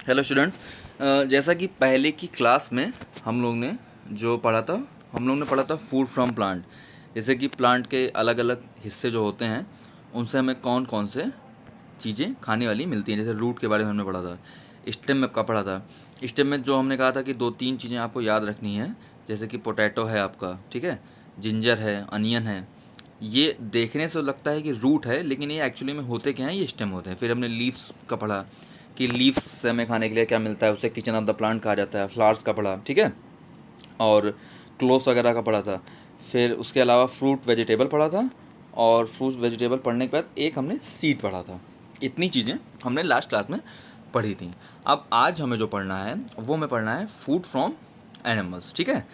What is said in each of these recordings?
Hello students, जैसा कि पहले की क्लास में हम लोग ने जो पढ़ा था, हम लोग ने पढ़ा था फूड फ्रॉम प्लांट। जैसे कि प्लांट के अलग अलग हिस्से जो होते हैं उनसे हमें कौन कौन से चीज़ें खाने वाली मिलती हैं। जैसे रूट के बारे में हमने पढ़ा था, स्टेम में का पढ़ा था। स्टेम में जो हमने कहा था कि 2-3 चीज़ें आपको याद रखनी है, जैसे कि पोटैटो है आपका, ठीक है, जिंजर है, अनियन है। ये देखने से लगता है कि रूट है, लेकिन ये एक्चुअली में होते क्या हैं, ये स्टेम होते हैं। फिर हमने लीव्स का पढ़ा कि लीव्स से हमें खाने के लिए क्या मिलता है, उसे किचन ऑफ द प्लांट कहा जाता है। फ्लावर्स का पढ़ा, ठीक है, और क्लोस वगैरह का पढ़ा था। फिर उसके अलावा फ्रूट वेजिटेबल पढ़ा था, और फ्रूट वेजिटेबल पढ़ने के बाद एक हमने सीड पढ़ा था। इतनी चीज़ें हमने लास्ट क्लास में पढ़ी थी। अब आज हमें जो पढ़ना है वो हमें पढ़ना है फूड फ्रॉम एनिमल्स, ठीक है।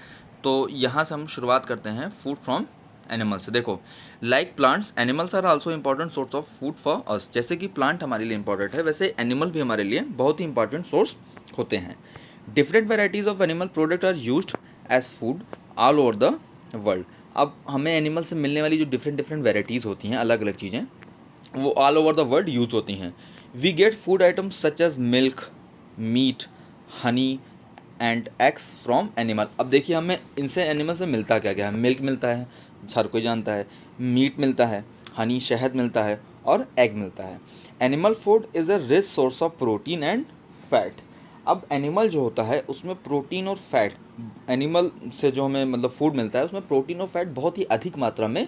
तो यहाँ से हम शुरुआत करते हैं फूड फ्रॉम एनिमल्स से। देखो, like plants animals are also important source of food for us. जैसे कि प्लांट हमारे लिए इंपॉर्टेंट है, वैसे एनिमल भी हमारे लिए बहुत ही इंपॉर्टेंट सोर्स होते हैं। Different varieties of animal product are used as food all over the world. अब हमें एनिमल से मिलने वाली जो डिफरेंट डिफरेंट वेराइटीज़ होती हैं, अलग अलग चीज़ें, वो all over the world use होती हैं। We get food items such as milk, meat, honey and eggs from animal. अब देखिए, हमें इनसे एनिमल से मिलता क्या क्या है। मिल्क मिलता है, हर कोई जानता है। मीट मिलता है, हनी शहद मिलता है, और एग मिलता है। Animal food is a rich source of protein and fat. अब एनिमल जो होता है उसमें प्रोटीन और फैट, एनिमल से जो हमें मतलब फूड मिलता है उसमें प्रोटीन और फैट बहुत ही अधिक मात्रा में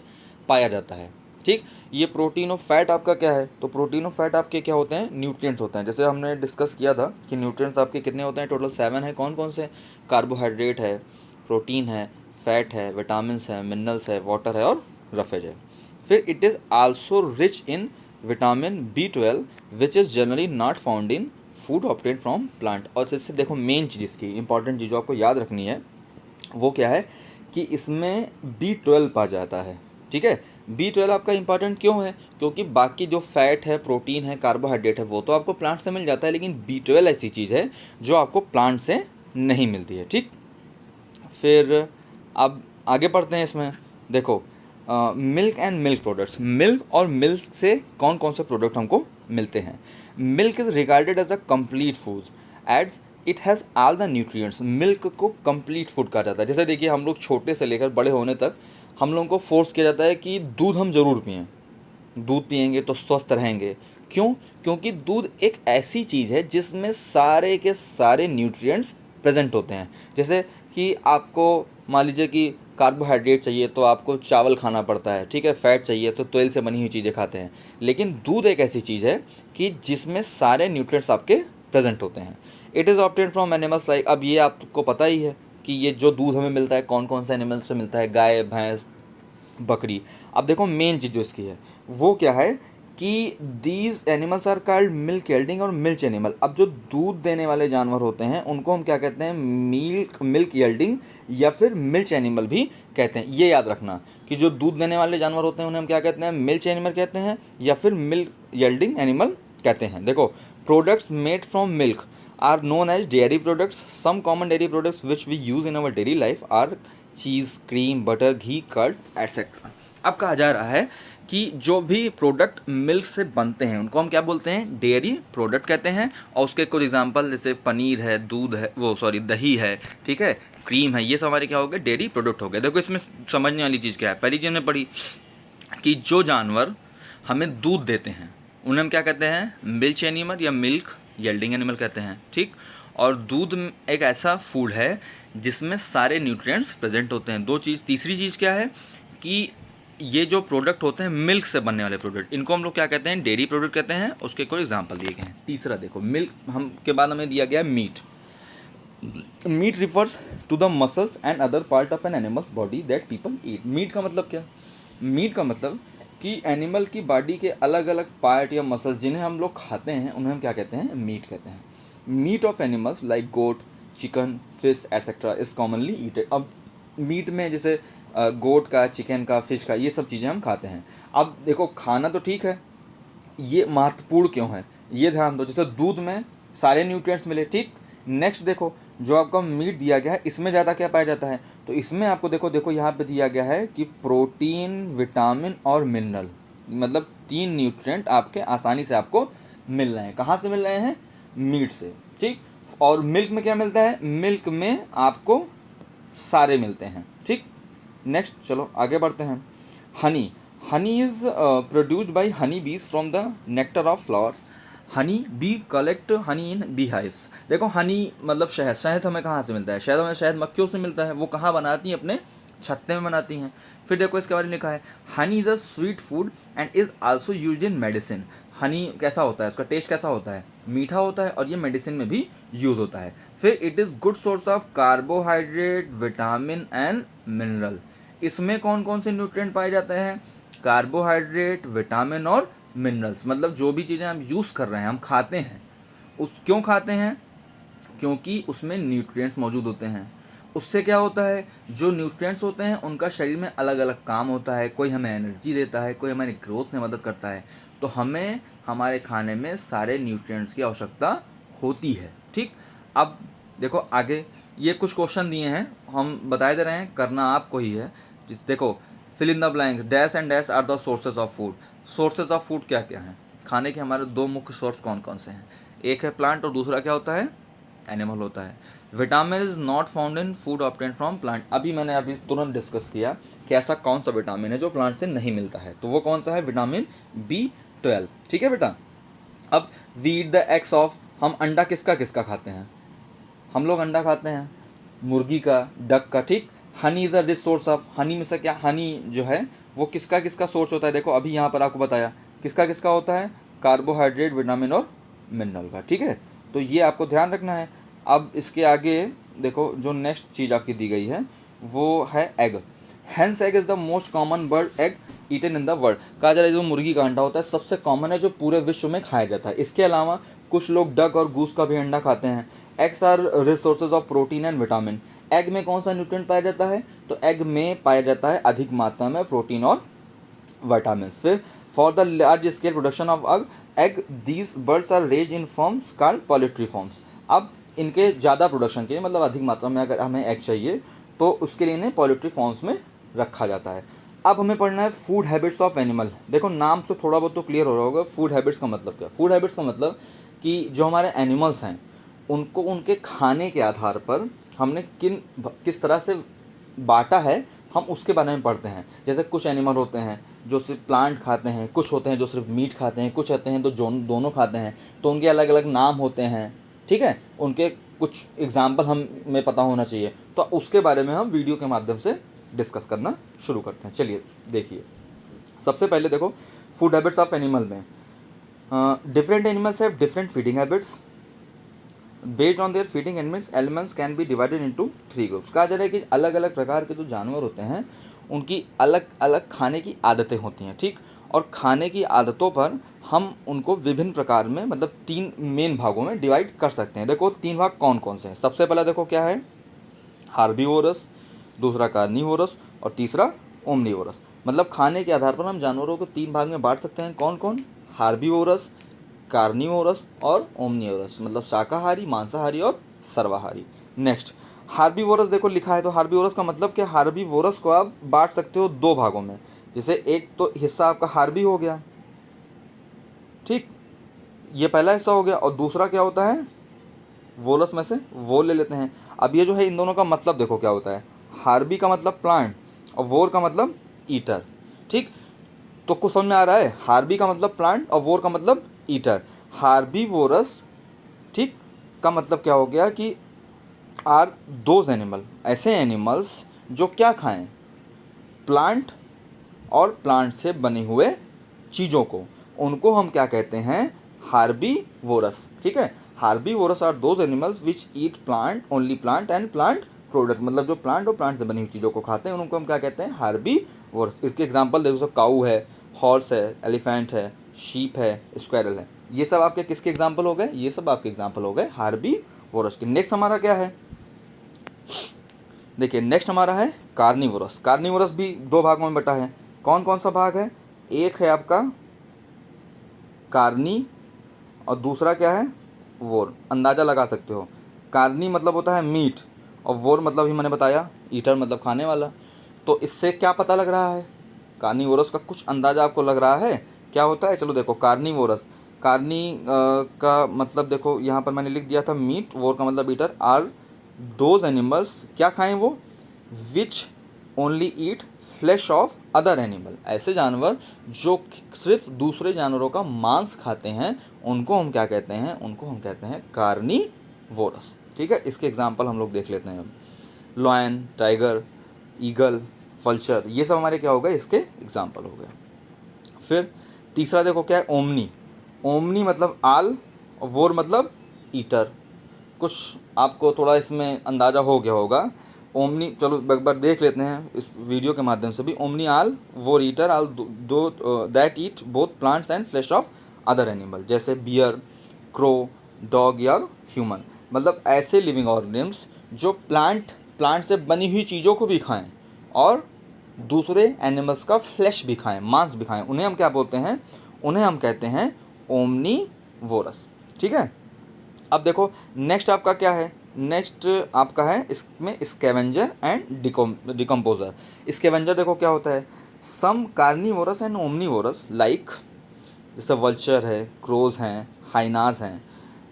पाया जाता है, ठीक। ये प्रोटीन और फैट आपका क्या है, तो प्रोटीन और फैट आपके क्या होते हैं, न्यूट्रिएंट्स होते हैं। जैसे हमने डिस्कस किया था कि न्यूट्रिएंट्स आपके कितने होते हैं, टोटल 7 है। कौन कौन से? कार्बोहाइड्रेट है, प्रोटीन है, फैट है, विटामिन्स है, मिनरल्स है, वाटर है, और रफेज है। फिर it is also rich in vitamin B12 which is generally not found in food obtain from plant. और इससे देखो, मेन चीज़ इसकी इंपॉर्टेंट चीज़ जो आपको याद रखनी है वो क्या है कि इसमें B12 पाया जाता है, ठीक है। B12 आपका इंपॉर्टेंट क्यों है? क्योंकि बाकी जो फैट है, प्रोटीन है, कार्बोहाइड्रेट है, वो तो आपको प्लांट से मिल जाता है, लेकिन B12 ऐसी चीज़ है जो आपको प्लांट से नहीं मिलती है, ठीक। फिर अब आगे बढ़ते हैं इसमें। देखो, milk and milk products. Milk और मिल्क से कौन कौन से प्रोडक्ट हमको मिलते हैं? Milk is regarded as a complete food as it has all the nutrients. Milk को कंप्लीट फूड कहा जाता है। जैसे देखिए, हम लोग छोटे से लेकर बड़े होने तक हम लोगों को फोर्स किया जाता है कि दूध हम ज़रूर पिएं, दूध पिएंगे तो स्वस्थ रहेंगे। क्यों? क्योंकि दूध एक ऐसी चीज़ है जिसमें सारे के सारे न्यूट्रिएंट्स प्रेजेंट होते हैं। जैसे कि आपको मान लीजिए कि कार्बोहाइड्रेट चाहिए तो आपको चावल खाना पड़ता है, ठीक है। फैट चाहिए तो तेल से बनी हुई चीज़ें खाते हैं। लेकिन दूध एक ऐसी चीज़ है कि जिसमें सारे न्यूट्रिएंट्स आपके प्रेजेंट होते हैं। It is obtain from animals like, अब ये आपको पता ही है कि ये जो दूध हमें मिलता है कौन कौन से एनिमल से मिलता है, गाय, भैंस, बकरी। अब देखो, मेन चीज़ जो इसकी है वो क्या है कि these animals are called milk yielding और मिल्च एनिमल। अब जो दूध देने वाले जानवर होते हैं उनको हम क्या कहते हैं, मिल्क यील्डिंग या फिर मिल्च एनिमल भी कहते हैं। ये याद रखना कि जो दूध देने वाले जानवर होते हैं उन्हें हम क्या कहते हैं, मिल्च एनिमल कहते हैं या फिर मिल्क यील्डिंग एनिमल कहते हैं। देखो, products made from milk are known as dairy products. Some common dairy products which we use in our daily life are cheese, cream, butter, ghee, curd etcetera. अब कहा जा रहा है कि जो भी प्रोडक्ट मिल्क से बनते हैं उनको हम क्या बोलते हैं, डेयरी प्रोडक्ट कहते हैं। और उसके कुछ एग्जांपल जैसे पनीर है, दूध है, वो सॉरी दही है, ठीक है, क्रीम है, ये सब हमारे क्या हो गए, डेयरी प्रोडक्ट हो गए। देखो, इसमें समझने वाली चीज़ क्या है। पहली चीज़ हमने पढ़ी कि जो जानवर हमें दूध देते हैं उन्हें हम क्या कहते हैं, मिल्च एनिमल या मिल्क यील्डिंग एनिमल कहते हैं, ठीक। और दूध एक ऐसा फूड है जिसमें सारे न्यूट्रिएंट्स प्रेजेंट होते हैं। दो चीज़, तीसरी चीज़ क्या है कि ये जो प्रोडक्ट होते हैं मिल्क से बनने वाले प्रोडक्ट, इनको हम लोग क्या कहते हैं, डेयरी प्रोडक्ट कहते हैं। उसके कोई एग्जांपल दिए गए हैं। तीसरा देखो, मिल्क हम के बाद हमें दिया गया है meat. Meat refers to the muscles and other part of an animal's body that people eat. Meat का मतलब क्या? मीट का मतलब कि एनिमल की बॉडी के अलग अलग पार्ट या मसल्स जिन्हें हम लोग खाते हैं उन्हें हम क्या कहते हैं, मीट कहते हैं। Meat of animals like goat, chicken, fish etcetera is commonly eaten. अब मीट में जैसे गोट का, चिकन का, फिश का, ये सब चीज़ें हम खाते हैं। अब देखो, खाना तो ठीक है, ये महत्वपूर्ण क्यों है ये ध्यान दो। जैसे दूध में सारे न्यूट्रिएंट्स मिले, ठीक। नेक्स्ट देखो, जो आपका मीट दिया गया है इसमें ज़्यादा क्या पाया जाता है, तो इसमें आपको देखो यहाँ पे दिया गया है कि प्रोटीन, विटामिन और मिनरल, मतलब 3 न्यूट्रिएंट आपके आसानी से आपको मिल रहे हैं। कहाँ से मिल रहे हैं? मीट से, ठीक। और मिल्क में क्या मिलता है, मिल्क में आपको सारे मिलते हैं, ठीक। नेक्स्ट चलो आगे बढ़ते हैं। Honey, honey is produced by honey bees from the nectar of flower. Honey bee collect honey in bee hives. देखो हनी मतलब शहद, शहद हमें कहाँ से मिलता है, शहद हमें शहद मक्खियों से मिलता है, वो कहाँ बनाती हैं, अपने छत्ते में बनाती हैं। फिर देखो इसके बारे में लिखा है, Honey is a sweet food and is also use in medicine. Honey कैसा होता है, उसका टेस्ट कैसा होता है, मीठा होता है, और ये मेडिसिन में भी यूज़ होता है। फिर it is good source of carbohydrate, vitamin and mineral. इसमें कौन कौन से न्यूट्रिएंट पाए जाते हैं, कार्बोहाइड्रेट, विटामिन और मिनरल्स। मतलब जो भी चीज़ें हम यूज़ कर रहे हैं, हम खाते हैं, उस क्यों खाते हैं, क्योंकि उसमें न्यूट्रिएंट्स मौजूद होते हैं। उससे क्या होता है, जो न्यूट्रिएंट्स होते हैं उनका शरीर में अलग अलग काम होता है, कोई हमें एनर्जी देता है, कोई हमारी ग्रोथ में मदद करता है। तो हमें हमारे खाने में सारे न्यूट्रिएंट्स की आवश्यकता होती है, ठीक। अब देखो आगे ये कुछ क्वेश्चन दिए हैं, हम बताए दे रहे हैं, करना आपको ही है। देखो, fill in the blanks, dash and dash are the sources of food. Sources of food क्या क्या हैं, खाने के हमारे दो मुख्य सोर्स कौन कौन से हैं, एक है प्लांट और दूसरा क्या होता है, एनिमल होता है। Vitamin is not found in food obtain from plant. अभी मैंने अभी तुरंत डिस्कस किया कि ऐसा कौन सा विटामिन है जो प्लांट से नहीं मिलता है, तो वो कौन सा है, विटामिन B12, ठीक है बेटा। अब we eat the eggs of, हम अंडा किसका किसका खाते हैं, हम लोग अंडा खाते हैं मुर्गी का, डक का, ठीक। Honey is a rich source of, Honey में से क्या, हनी जो है वो किसका किसका सोर्स होता है, देखो अभी यहाँ पर आपको बताया किसका किसका होता है, कार्बोहाइड्रेट, विटामिन और मिनरल का, ठीक है। तो ये आपको ध्यान रखना है। अब इसके आगे देखो, जो नेक्स्ट चीज़ आपकी दी गई है वो है egg. Hen's egg is the most common bird egg eaten in the world. कहा जा रहा है जो मुर्गी का अंडा होता है सबसे कॉमन है जो पूरे विश्व में खाया जाता है। इसके अलावा कुछ लोग डक और गूस का भी अंडा खाते हैं। Eggs are rich sources of protein and vitamin. Egg में कौन सा न्यूट्रिएंट पाया जाता है, तो एग में पाया जाता है अधिक मात्रा में प्रोटीन और विटामिन। फिर for the large scale production of egg these birds are raise in farms called poultry farms. अब इनके ज़्यादा प्रोडक्शन के लिए, मतलब अधिक मात्रा में अगर हमें एग चाहिए तो उसके लिए इन्हें पोल्ट्री फॉर्म्स में रखा जाता है। अब हमें पढ़ना है फूड हैबिट्स ऑफ एनिमल। देखो नाम से थोड़ा बहुत तो क्लियर हो रहा होगा फूड हैबिट्स का मतलब क्या। फूड हैबिट्स का मतलब कि जो हमारे एनिमल्स हैं उनको उनके खाने के आधार पर हमने किस तरह से बांटा है, हम उसके बारे में पढ़ते हैं। जैसे कुछ एनिमल होते हैं जो सिर्फ प्लांट खाते हैं, कुछ होते हैं जो सिर्फ मीट खाते हैं, कुछ होते हैं जो दोनों खाते हैं, तो उनके अलग अलग नाम होते हैं, ठीक है। उनके कुछ एग्जाम्पल हमें पता होना चाहिए, तो उसके बारे में हम वीडियो के माध्यम से डिस्कस करना शुरू करते हैं। चलिए देखिए, सबसे पहले देखो फूड हैबिट्स ऑफ एनिमल में different animals have different feeding habits based on their feeding elements can be divided into 3 groups. कहा जा रहा है कि अलग अलग प्रकार के जो जानवर होते हैं उनकी अलग अलग खाने की आदतें होती हैं, ठीक। और खाने की आदतों पर हम उनको विभिन्न प्रकार में, मतलब 3 मेन भागों में डिवाइड कर सकते हैं। देखो 3 भाग कौन कौन से हैं। सबसे पहला देखो क्या है, हार्बीवोरस, दूसरा कार्निवोरस और तीसरा ओमनीवोरस। मतलब खाने के आधार पर हम जानवरों को 3 भाग में बांट सकते हैं। कौन कौन, हार्बीवोरस, कार्निवोरस और ओमनीवोरस, मतलब शाकाहारी, मांसाहारी और सर्वाहारी। नेक्स्ट हार्बीवोरस, देखो लिखा है, तो हार्बीवोरस का मतलब क्या, हार्बीवोरस को आप बांट सकते हो 2 भागों में। जैसे एक तो हिस्सा आपका हार्बी हो गया, ठीक, ये पहला हिस्सा हो गया, और दूसरा क्या होता है, वोलस में से वो ले लेते हैं। अब ये जो है इन दोनों का मतलब देखो क्या होता है, हार्बी का मतलब प्लांट और वोर का मतलब ईटर, ठीक। तो कुछ समझ में आ रहा है, हार्बी का मतलब प्लांट और वोर का मतलब ईटर। हार्बीवोरस, ठीक, का मतलब क्या हो गया कि आर दोज एनिमल, ऐसे एनिमल्स जो क्या खाएं, प्लांट और प्लांट से बने हुए चीज़ों को, उनको हम क्या कहते हैं, हार्बीवोरस, ठीक है। Herbivores are those animals which eat plant, only plant and plant product. मतलब जो प्लांट और प्लांट से बनी हुई चीज़ों को खाते हैं उनको हम क्या कहते हैं, हार्बीवोरस। इसके एग्जांपल देखो, काऊ है, हॉर्स है, एलिफेंट है, शीप है, स्क्वायरल है। ये सब आपके किसके एग्जाम्पल हो गए, ये सब आपके एग्जाम्पल हो गए हार्बीवोरस के। नेक्स्ट हमारा क्या है, देखिए नेक्स्ट हमारा है कार्निवोरस। कार्निवोरस भी 2 भागों में बटा है। कौन कौन सा भाग है, एक है आपका कार्नी और दूसरा क्या है, वोर। अंदाज़ा लगा सकते हो, कार्नी मतलब होता है मीट और वोर मतलब ही मैंने बताया ईटर, मतलब खाने वाला। तो इससे क्या पता लग रहा है, कार्निवोरस का कुछ अंदाज़ा आपको लग रहा है क्या होता है। चलो देखो कार्निवोरस, कार्नी का मतलब देखो यहाँ पर मैंने लिख दिया था मीट, वोर का मतलब ईटर, आर दोज एनिमल्स, क्या खाएं वो, which only eat flash of other animal, ऐसे जानवर जो सिर्फ दूसरे जानवरों का मांस खाते हैं उनको हम क्या कहते हैं, उनको हम कहते हैं कार्निवोरस। ठीक है, इसके एग्जाम्पल हम लोग देख लेते हैं अब। लॉयन, टाइगर, ईगल, वल्चर, ये सब हमारे क्या हो गए, इसके एग्जाम्पल हो गए। फिर तीसरा देखो क्या है, ओमनी। ओमनी मतलब आल और वोर मतलब ईटर। कुछ आपको थोड़ा इसमें अंदाज़ा हो गया होगा। ओमनी, चलो एक बार देख लेते हैं इस वीडियो के माध्यम से भी। ओमनी आल वोर ईटर आल दो that eat both plants and flash of other animal, जैसे बियर, क्रो, डॉग या ह्यूमन। मतलब ऐसे लिविंग ऑर्गेनिम्स जो प्लांट से बनी हुई चीज़ों को भी खाएं और दूसरे एनिमल्स का फ्लैश भी खाएं, मांस भी खाएं, उन्हें हम क्या बोलते हैं, उन्हें हम कहते हैं ओमनीवोरस। ठीक है, अब देखो नेक्स्ट आपका क्या है, नेक्स्ट आपका है इसमें स्कैवेंजर एंड डिकम्पोजर। स्कैवेंजर देखो क्या होता है, some carnivores and omnivores like, जैसे वल्चर है, क्रोज हैं, हाइनाज हैं,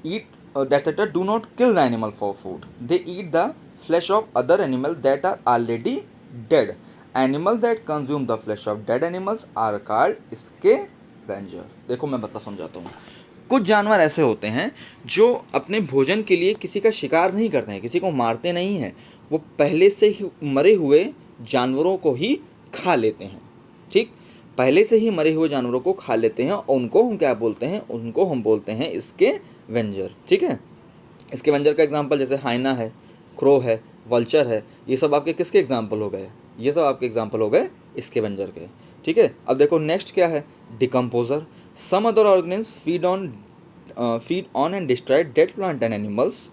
eat that do not kill the animal for food, they eat the flesh of other animal that are already dead. Animal that consume the flesh of dead animals are called scavenger. देखो मैं बता समझाता हूँ। कुछ जानवर ऐसे होते हैं जो अपने भोजन के लिए किसी का शिकार नहीं करते हैं, किसी को मारते नहीं हैं, वो पहले से ही मरे हुए जानवरों को ही खा लेते हैं। ठीक, पहले से ही मरे हुए जानवरों को खा लेते हैं और उनको हम क्या बोलते हैं, उनको हम बोलते हैं स्कैवेंजर। ठीक है, स्कैवेंजर का एग्जांपल जैसे हाइना है, क्रो है, वल्चर है, ये सब आपके किसके एग्जांपल हो गए, ये सब आपके एग्जांपल हो गए स्कैवेंजर के। ठीक है, अब देखो नेक्स्ट क्या है, decomposer. Some other organisms feed on and destroy dead plant and animals,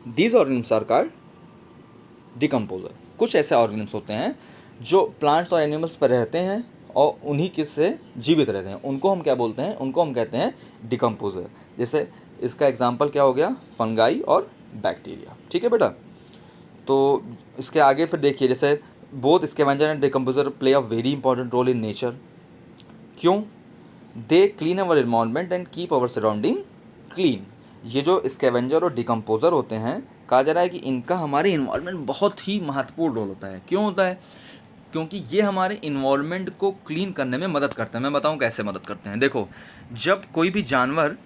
these organisms are called decomposer. कुछ ऐसे ऑर्गेनिम्स होते हैं जो प्लांट्स और एनिमल्स पर रहते हैं और उन्हीं के से जीवित रहते हैं, उनको हम क्या बोलते हैं, उनको हम कहते हैं डिकम्पोजर। जैसे इसका एग्जांपल क्या हो गया, फंगाई और बैक्टीरिया। ठीक है बेटा, तो इसके आगे फिर देखिए, जैसे both scavenger and decomposer play a very important role in nature. क्यों, they clean our environment and keep our surrounding clean. ये जो स्कैवेंजर और डिकम्पोजर होते हैं, कहा जा रहा है कि इनका हमारे इन्वायरमेंट बहुत ही महत्वपूर्ण रोल होता है। क्यों होता है, क्योंकि ये हमारे इन्वायरमेंट को क्लीन करने में मदद करते हैं। मैं बताऊं कैसे मदद करते हैं। देखो, जब कोई भी जानवर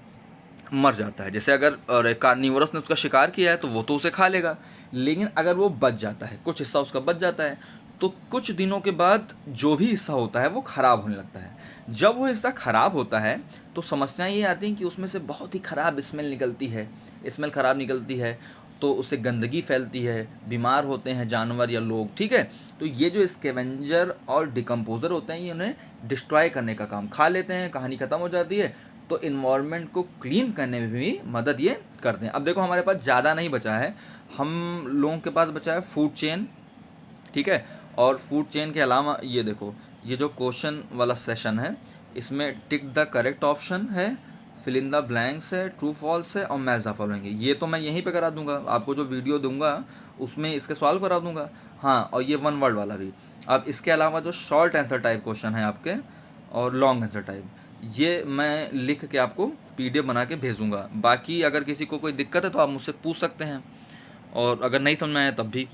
मर जाता है, जैसे अगर कार्निवोरस ने उसका शिकार किया है तो वो तो उसे खा लेगा, लेकिन अगर वो बच जाता है, कुछ हिस्सा उसका बच जाता है, तो कुछ दिनों के बाद जो भी हिस्सा होता है वो ख़राब होने लगता है। जब वो हिस्सा ख़राब होता है तो समस्याएं ये आती हैं कि उसमें से बहुत ही ख़राब स्मेल निकलती है, स्मेल ख़राब निकलती है तो उससे गंदगी फैलती है, बीमार होते हैं जानवर या लोग। ठीक है, तो ये जो स्कैवेंजर और डिकम्पोजर होते हैं ये उन्हें डिस्ट्रॉय करने का काम, खा लेते हैं, कहानी ख़त्म हो जाती है, तो इन्वायरमेंट को क्लीन करने में भी मदद ये करते हैं। अब देखो हमारे पास ज़्यादा नहीं बचा है, हम लोगों के पास बचा है फूड चेन। ठीक है, और फूड चेन के अलावा ये देखो, ये जो क्वेश्चन वाला सेशन है इसमें टिक द करेक्ट ऑप्शन है, फिल इन द ब्लैंक्स है, ट्रू फॉल्स है और मैच द फॉलोइंग है। ये तो मैं यहीं पे करा दूंगा, आपको जो वीडियो दूंगा उसमें इसके सॉल्व करा दूंगा। हाँ, और ये वन वर्ड वाला भी। अब इसके अलावा जो शॉर्ट आंसर टाइप क्वेश्चन है आपके और लॉन्ग आंसर टाइप, ये मैं लिख के आपको PDF बना के भेजूँगा। बाकी अगर किसी को कोई दिक्कत है तो आप मुझसे पूछ सकते हैं, और अगर नहीं समझ में आया तब भी